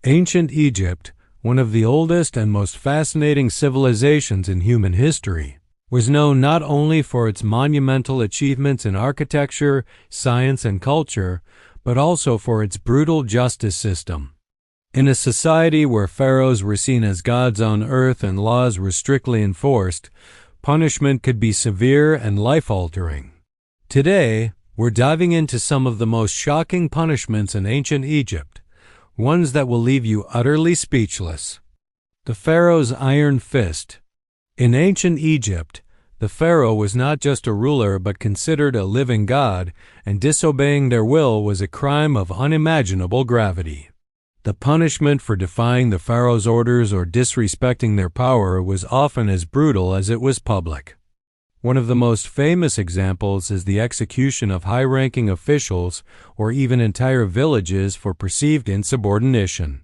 Ancient Egypt, one of the oldest and most fascinating civilizations in human history, was known not only for its monumental achievements in architecture, science, and culture, but also for its brutal justice system. In a society where pharaohs were seen as gods on earth and laws were strictly enforced, punishment could be severe and life-altering. Today, we're diving into some of the most shocking punishments in ancient Egypt, ones that will leave you utterly speechless. The Pharaoh's Iron Fist. In ancient Egypt, the pharaoh was not just a ruler but considered a living god, and disobeying their will was a crime of unimaginable gravity. The punishment for defying the pharaoh's orders or disrespecting their power was often as brutal as it was public. One of the most famous examples is the execution of high-ranking officials or even entire villages for perceived insubordination.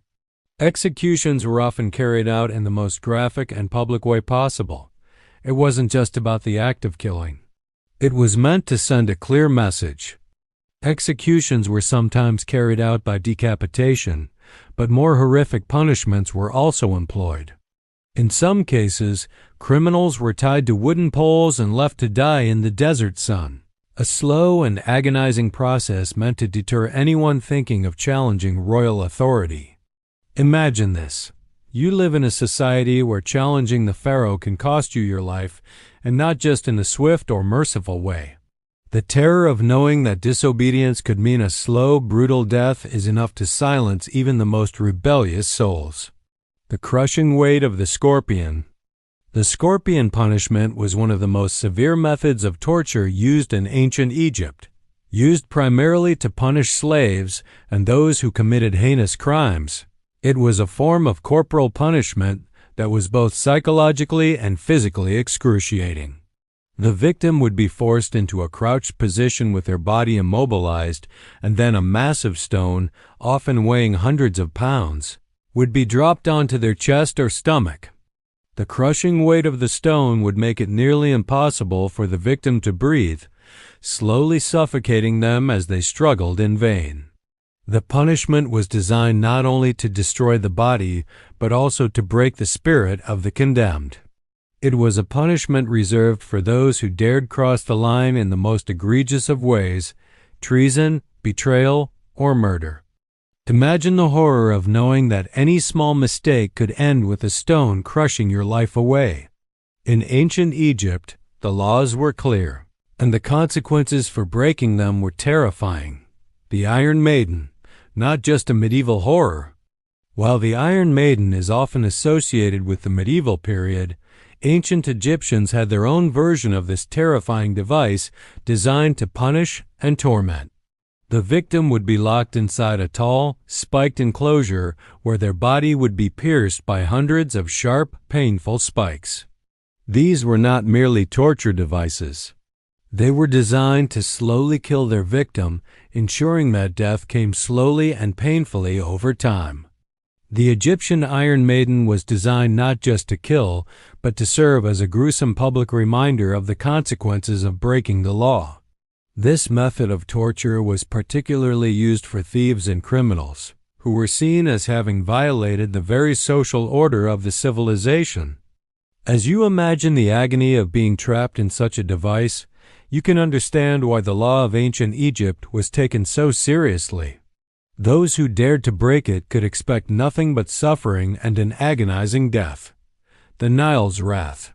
Executions were often carried out in the most graphic and public way possible. It wasn't just about the act of killing. It was meant to send a clear message. Executions were sometimes carried out by decapitation, but more horrific punishments were also employed. In some cases, criminals were tied to wooden poles and left to die in the desert sun, a slow and agonizing process meant to deter anyone thinking of challenging royal authority. Imagine this. You live in a society where challenging the pharaoh can cost you your life, and not just in a swift or merciful way. The terror of knowing that disobedience could mean a slow, brutal death is enough to silence even the most rebellious souls. The crushing weight of the scorpion. The scorpion punishment was one of the most severe methods of torture used in ancient Egypt. Used primarily to punish slaves and those who committed heinous crimes, it was a form of corporal punishment that was both psychologically and physically excruciating. The victim would be forced into a crouched position with their body immobilized, and then a massive stone, often weighing hundreds of pounds, would be dropped onto their chest or stomach. The crushing weight of the stone would make it nearly impossible for the victim to breathe, slowly suffocating them as they struggled in vain. The punishment was designed not only to destroy the body, but also to break the spirit of the condemned. It was a punishment reserved for those who dared cross the line in the most egregious of ways: treason, betrayal, or murder. Imagine the horror of knowing that any small mistake could end with a stone crushing your life away. In ancient Egypt, the laws were clear, and the consequences for breaking them were terrifying. The Iron Maiden, not just a medieval horror. While the Iron Maiden is often associated with the medieval period, ancient Egyptians had their own version of this terrifying device designed to punish and torment. The victim would be locked inside a tall, spiked enclosure where their body would be pierced by hundreds of sharp, painful spikes. These were not merely torture devices. They were designed to slowly kill their victim, ensuring that death came slowly and painfully over time. The Egyptian Iron Maiden was designed not just to kill, but to serve as a gruesome public reminder of the consequences of breaking the law. This method of torture was particularly used for thieves and criminals, who were seen as having violated the very social order of the civilization. As you imagine the agony of being trapped in such a device, you can understand why the law of ancient Egypt was taken so seriously. Those who dared to break it could expect nothing but suffering and an agonizing death. The Nile's wrath.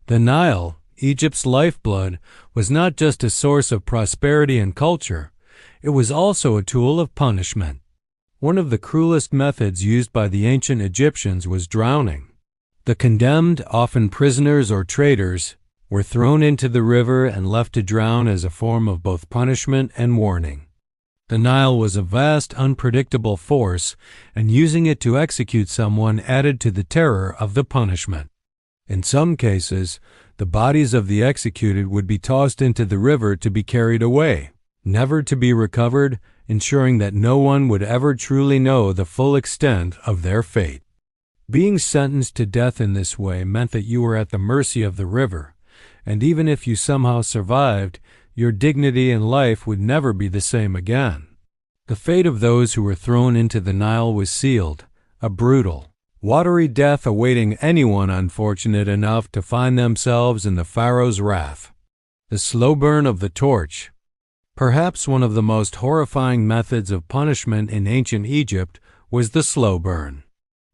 The Nile, Egypt's lifeblood, was not just a source of prosperity and culture, it was also a tool of punishment. One of the cruelest methods used by the ancient Egyptians was drowning. The condemned, often prisoners or traitors, were thrown into the river and left to drown as a form of both punishment and warning. The Nile was a vast, unpredictable force, and using it to execute someone added to the terror of the punishment. In some cases, the bodies of the executed would be tossed into the river to be carried away, never to be recovered, ensuring that no one would ever truly know the full extent of their fate. Being sentenced to death in this way meant that you were at the mercy of the river, and even if you somehow survived, your dignity in life would never be the same again. The fate of those who were thrown into the Nile was sealed, a brutal, watery death awaiting anyone unfortunate enough to find themselves in the Pharaoh's wrath. The slow burn of the torch. Perhaps one of the most horrifying methods of punishment in ancient Egypt was the slow burn.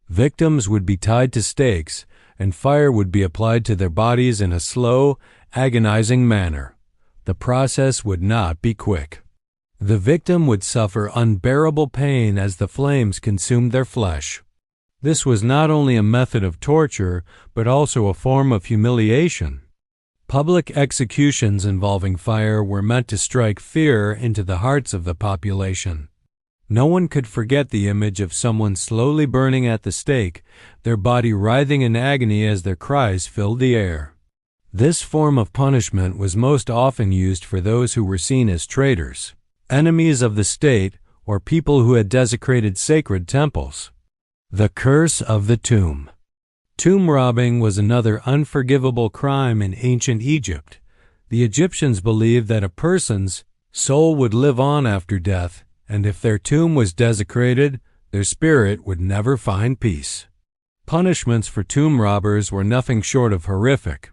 Victims would be tied to stakes, and fire would be applied to their bodies in a slow, agonizing manner. The process would not be quick. The victim would suffer unbearable pain as the flames consumed their flesh. This was not only a method of torture, but also a form of humiliation. Public executions involving fire were meant to strike fear into the hearts of the population. No one could forget the image of someone slowly burning at the stake, their body writhing in agony as their cries filled the air. This form of punishment was most often used for those who were seen as traitors, enemies of the state, or people who had desecrated sacred temples. The curse of the tomb. Tomb robbing was another unforgivable crime in ancient Egypt. The Egyptians believed that a person's soul would live on after death, and if their tomb was desecrated, their spirit would never find peace. Punishments for tomb robbers were nothing short of horrific.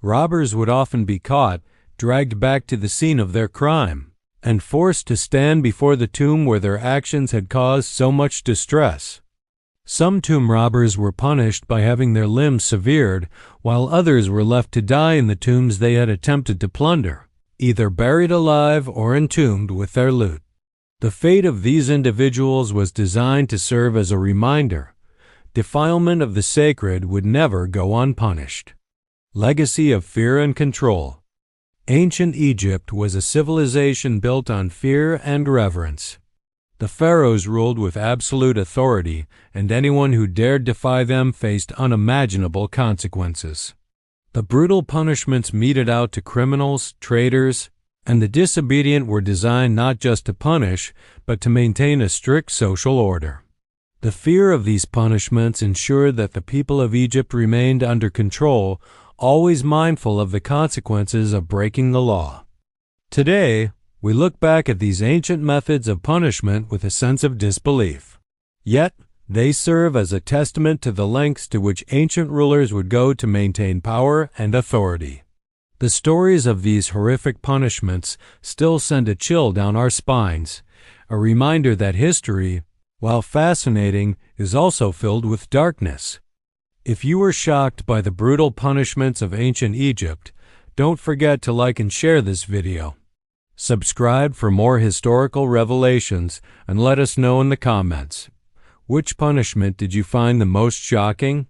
Robbers would often be caught, dragged back to the scene of their crime, and forced to stand before the tomb where their actions had caused so much distress. Some tomb robbers were punished by having their limbs severed, while others were left to die in the tombs they had attempted to plunder, either buried alive or entombed with their loot. The fate of these individuals was designed to serve as a reminder. Defilement of the sacred would never go unpunished. Legacy of fear and control. Ancient Egypt was a civilization built on fear and reverence. The pharaohs ruled with absolute authority, and anyone who dared defy them faced unimaginable consequences. The brutal punishments meted out to criminals, traitors, and the disobedient were designed not just to punish, but to maintain a strict social order. The fear of these punishments ensured that the people of Egypt remained under control, always mindful of the consequences of breaking the law. Today, we look back at these ancient methods of punishment with a sense of disbelief. Yet, they serve as a testament to the lengths to which ancient rulers would go to maintain power and authority. The stories of these horrific punishments still send a chill down our spines, a reminder that history, while fascinating, is also filled with darkness. If you were shocked by the brutal punishments of ancient Egypt, don't forget to like and share this video. Subscribe for more historical revelations and let us know in the comments. Which punishment did you find the most shocking?